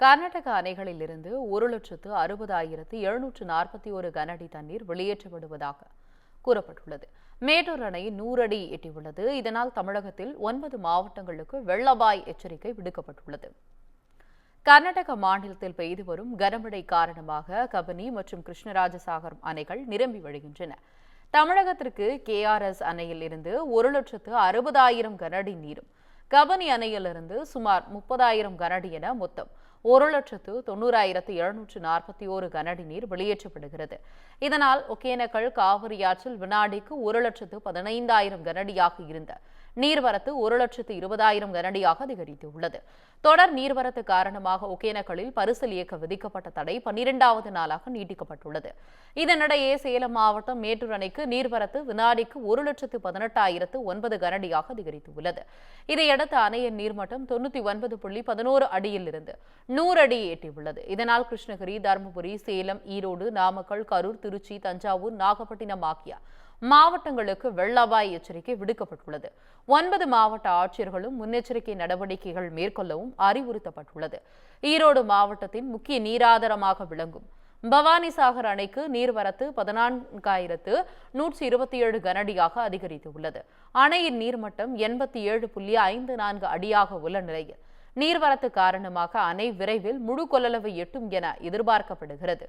கர்நாடக அணைகளிலிருந்து 1,60,741 கனஅடி தண்ணீர் வெளியேற்றப்படுவதாக கூறப்பட்டுள்ளது. மேட்டூர் அணை 100 அடி எட்டியுள்ளது. இதனால் தமிழகத்தில் 9 மாவட்டங்களுக்கு வெள்ள அபாய எச்சரிக்கை விடுக்கப்பட்டுள்ளது. கர்நாடக மாநிலத்தில் பெய்து வரும் கனமழை காரணமாக கபினி மற்றும் கிருஷ்ணராஜசாகர் அணைகள் நிரம்பி வழிகின்றன. தமிழகத்திற்கு KRS அணையில் இருந்து 1,60,000 கனஅடி நீரும், கபினி அணையிலிருந்து சுமார் 30,000 கனஅடி என மொத்தம் 1,90,741 கனஅடி நீர் வெளியேற்றப்படுகிறது. இதனால் ஒகேனக்கல் காவிரி ஆற்றில் வினாடிக்கு 1,15,000 கனஅடியாக இருந்த நீர்வரத்து 1,20,000 கனஅடியாக அதிகரித்துள்ளது. தொடர் நீர்வரத்து காரணமாக ஒகேனக்கலில் பரிசல் இயக்க விதிக்கப்பட்ட தடை 12வது நாளாக நீட்டிக்கப்பட்டுள்ளது. இதனிடையே சேலம் மாவட்டம் மேட்டூர் அணைக்கு நீர்வரத்து வினாடிக்கு 1,18,009 கனஅடியாக அதிகரித்துள்ளது. இதையடுத்து அணையின் நீர்மட்டம் 99.11 அடியிலிருந்து 100 அடி எட்டியுள்ளது. இதனால் கிருஷ்ணகிரி, தருமபுரி, சேலம், ஈரோடு, நாமக்கல், கரூர், திருச்சி, தஞ்சாவூர், நாகப்பட்டினம் ஆகிய மாவட்டங்களுக்கு வெள்ள அபாய எச்சரிக்கை விடுக்கப்பட்டுள்ளது. 9 மாவட்ட ஆட்சியர்களும் முன்னெச்சரிக்கை நடவடிக்கைகள் மேற்கொள்ளவும் அறிவுறுத்தப்பட்டுள்ளது. ஈரோடு மாவட்டத்தின் முக்கிய நீராதாரமாக விளங்கும் பவானிசாகர் அணைக்கு நீர்வரத்து 14,127 கனஅடியாக அதிகரித்துள்ளது. அணையின் நீர்மட்டம் 87.54 அடியாக உள்ள நிலையில் நீர்வரத்து காரணமாக அணை விரைவில் முழு கொள்ளளவை எட்டும் என எதிர்பார்க்கப்படுகிறது.